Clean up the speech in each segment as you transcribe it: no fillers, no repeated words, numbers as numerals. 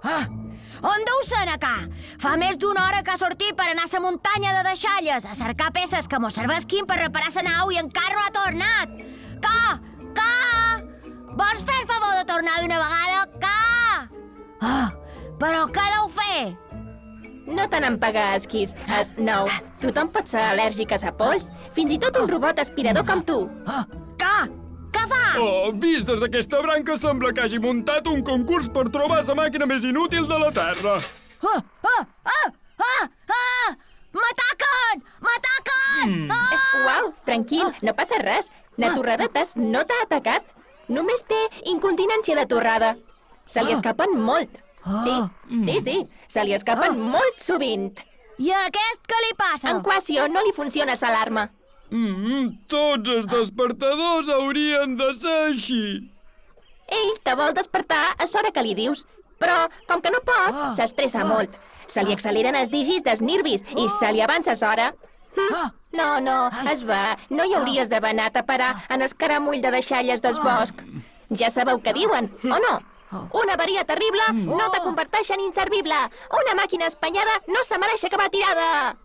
On deu ser, acá? Fa més d'una hora que ha sortit per anar a la muntanya de Deixalles a cercar peces que mos servesquin per reparar la nau i encara no ha tornat. Ca! Vols fer el favor de tornar d'una vegada? Però què deu fer? No te n'empaga, Esquís. No, tothom pot ser al·lèrgic a sa pols, fins i tot un robot aspirador com tu. Què fa? Vist des d'aquesta branca, sembla que hagi muntat un concurs per trobar la màquina més inútil de la Terra. M'ataquen! Uau, tranquil, no passa res. La torradetes no t'ha atacat. Només té incontinència de torrada. Se li escapen molt. Sí, se li escapen molt sovint. I a aquest què li passa? En Quasio no li funciona l'alarma. Tots els despertadors haurien de ser així. Ell te vol despertar a l'hora que li dius, però com que no pot, s'estressa molt. Se li acceleren els dígits dels nervis i se li avança l'hora. No, es va. No hi hauries d'haver anat a parar en el caramull de Deixalles del bosc. Ja sabeu què diuen, o no? Una avaria terrible no te converteix en inservible. Una màquina espanyada no se mereix acabar tirada.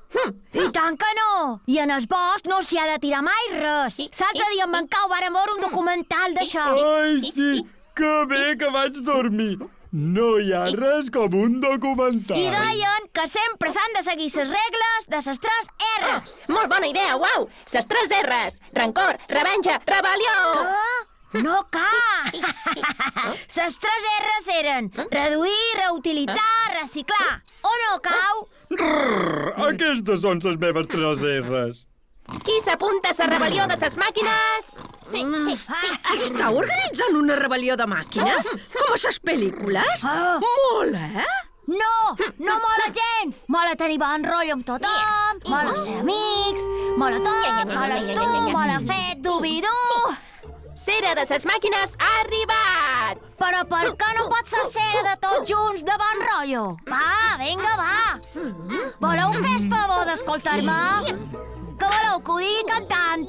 I tant que no! I en el bosc no s'hi ha de tirar mai res. L'altre dia en Mancau vàrem veure un documental d'això. Ai, sí, que bé que vaig dormir. No hi ha res com un documental. I deien que sempre s'han de seguir les regles de les 3 R's. Molt bona idea, uau! Les 3 R's. Rancor, revenja, rebel·lió! No cal! Les 3 R's eren reduir, reutilitzar, reciclar. O no cau? Aquestes són les meves 3 R's. Qui s'apunta a la rebel·lió de les màquines? Està organitzant una rebel·lió de màquines? Com a les pel·lícules? Mola, No mola gens! Mola tenir bon rotllo amb tothom, mola ser amics, mola tot, mola tu, mola fet dubi-du. Cera de les màquines ha arribat! Però per què no pot ser cera de tots junts de bon rotllo? Va, vinga, va! Voleu fer el favor d'escoltar-me? Que voleu que ho digui cantant?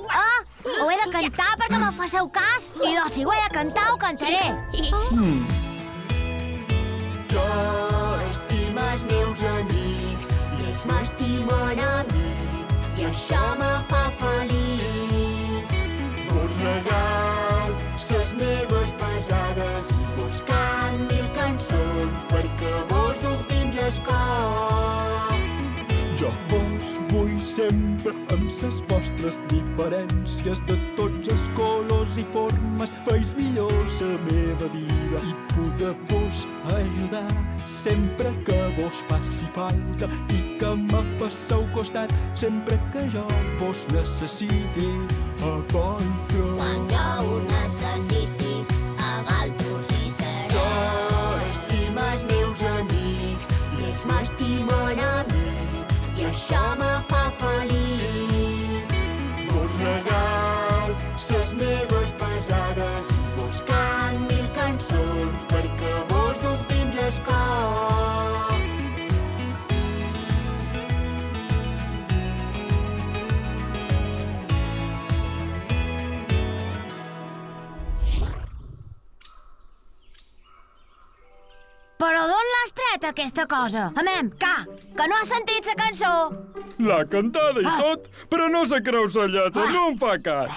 Ho he de cantar perquè me faceu cas? I doncs si ho he de cantar, ho cantaré. Jo estimo els meus amics i ells m'estimen a mi i això me fa feliç. Vos regal ses meves pesades i vos cant 1000 cançons perquè vos duc dins el cor. Jo vos vull sempre amb ses vostres diferències de tots els colors i formes. Feis millor la meva vida i poder-vos ajudar sempre que vos faci falta i que me passeu costat sempre que jo vos necessiti a vosaltres. Quan jo ho necessiti, a vosaltres hi seré. Jo estimo els meus amics i ells m'estimen a mi i això me fa feliç. Vos regal ses meves pesades i vos cant 1000 cançons perquè vos duc dins el cor. Però d'on l'has tret, aquesta cosa? Amem, que no has sentit la cançó? L'ha cantada i tot, però no se creu la lletra, no em fa cas.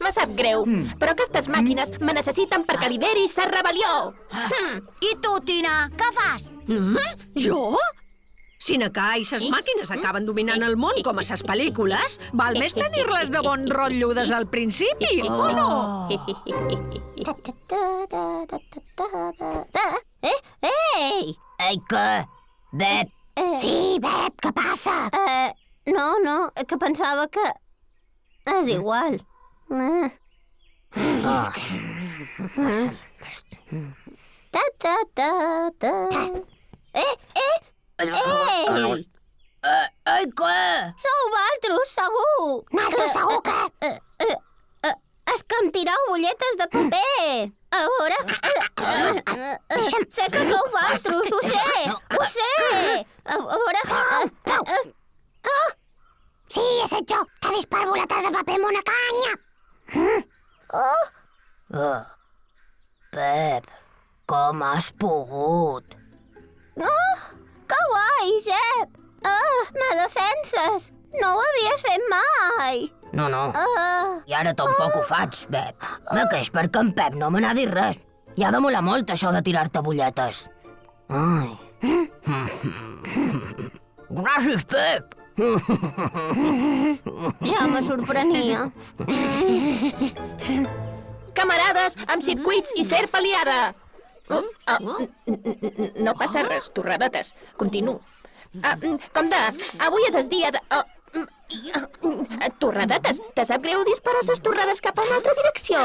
Me sap greu, però aquestes màquines me necessiten perquè lideri la rebel·lió. I tu, Tina, què fas? Jo? Si Nakà i ses màquines acaben dominant el món com a ses pel·lícules, val més tenir-les de bon rotllo des del principi, o no? Ei! Ei, què? Bep! Sí, Bep, què passa? No, que pensava que... És igual. Ei! Ei, què? Sou vosaltres, segur! Nosaltres segur que... És que em tireu bolletes de paper! A veure... Sé que sou vosaltres, ho sé! A veure... Sí, he set jo! T'ha disparat bolletes de paper amb una canya! Pep, com has pogut? Oh, que guai, Jep! Me defenses! No ho havies fet mai! No, I ara tampoc ho faig, Bep. Me queix perquè en Pep no me n'ha dit res. I ha de molar molt, això de tirar-te bulletes. Ai. Gràcies, Pep. Ja me sorprenia. Camarades, amb circuits i serp aliada! No passa res, torradetes. Continuo. Avui és el dia de... Torradetes, te sap greu disparar les torrades cap a una altra direcció?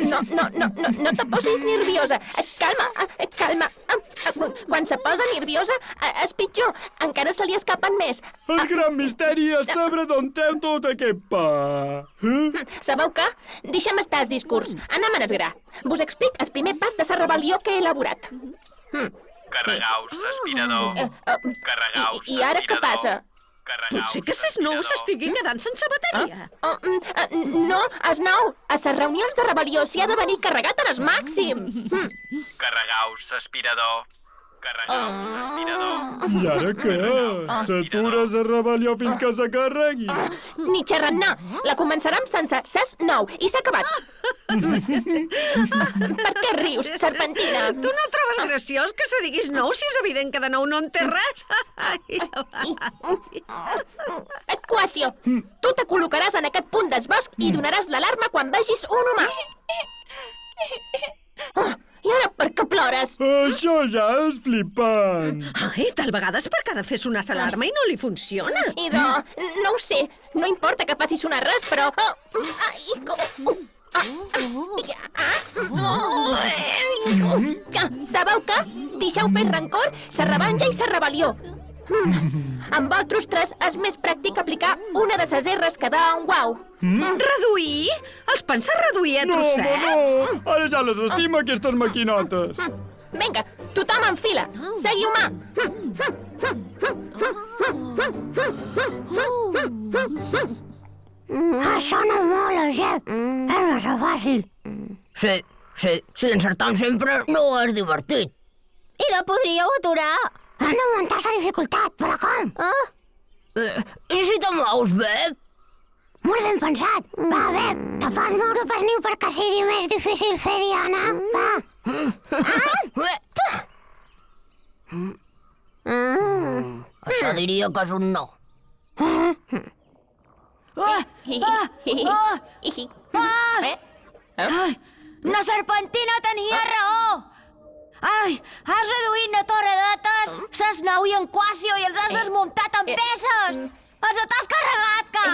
No te posis nerviosa. Calma. Quan se posa nerviosa, és pitjor. Encara se li escapen més. El gran misteri és saber d'on treu tot aquest pa. Sabeu què? Deixa'm estar el discurs. Anem a gra. Vos explic el primer pas de la rebel·lió que he elaborat. Carregaus l'aspirador. Carregaus I ara què passa? Potser que ses nou s'estigui quedant sense bateria. No, és nou. A les reunions de rebel·lió s'hi ha de venir carregat en el màxim. Carregaus l'aspirador. Carregaus l'aspirador. I ara què? S'atures a rebel·lió fins que se carregui? Ni xerrar-ne. La començarem sense ses nou i s'ha acabat. Per què rius, serpentina? Tu no trobes graciós que se diguis nou si és evident que de nou no en té res? Equació. Tu te col·locaràs en aquest punt del bosc i donaràs l'alarma quan vegis un humà. I ara per què plores? Això ja és flipant. Ai, tal vegada és perquè ha de fer sonar l'alarma i no li funciona. Idò, no ho sé. No importa que faci sonar res, però... Sabeu què? Deixeu fer rancor, sa revenja i sa rebel·lió. Amb vosaltres tres és més pràctic aplicar una de ses erres que d'un uau. Reduir? Els penses reduir a No, trossets? home, no. Ara ja les estima, aquestes maquinotes. Vinga, tothom en fila. Seguiu-me. Sona molt, Jep. És massa fàcil. Sí, si l'encertam sempre no és divertit. I la podríeu aturar. Hem d'augmentar la dificultat, però com? I si te mous, Bep? Molt ben pensat. Va, Bep, te pots moure per niu perquè sigui més difícil fer Diana? Va. Això diria que és un no. La serpentina tenia raó! Ai, has reduït na torredetes, ses nou i en Quasio i els has desmuntat en peces! Els t'has carregat, que!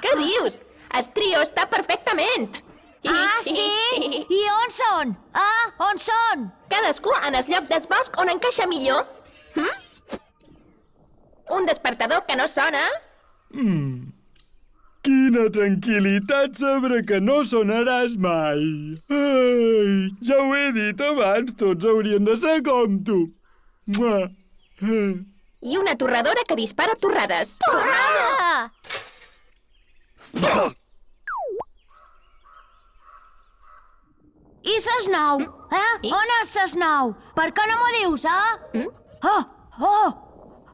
Què dius? El trio està perfectament. Ah, sí? I on són? Ah, on són? Cadascú en el lloc del bosc on encaixa millor. Un despertador que no sona. Quina tranquil·litat saber que no sonaràs mai. Ai, ja ho he dit abans, tots haurien de ser com tu. Mua. I una torradora que dispara torrades. Torrada! I ses nou? On és ses nou? Per què no m'ho dius,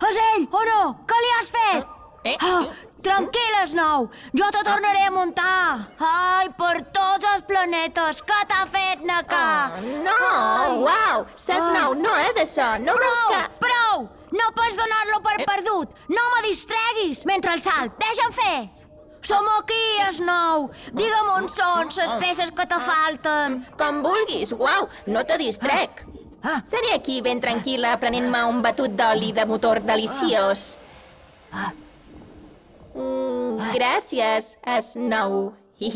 És ell, o no? Què li has fet? Tranquil·les, nou. Jo te tornaré a muntar. Ai, per tots els planetes. Què t'ha fet, Naka? No, uau, ses nou, no és això. No veus que... Prou! No pots donar-lo per perdut. No me distreguis mentre el salt. Deixa'm fer. Som aquí, és nou. Digue'm on són les peces que te falten. Com vulguis, uau, no te distrec. Seré aquí ben tranquil·la prenent-me un batut d'oli de motor deliciós. Gràcies, Snow. Hi.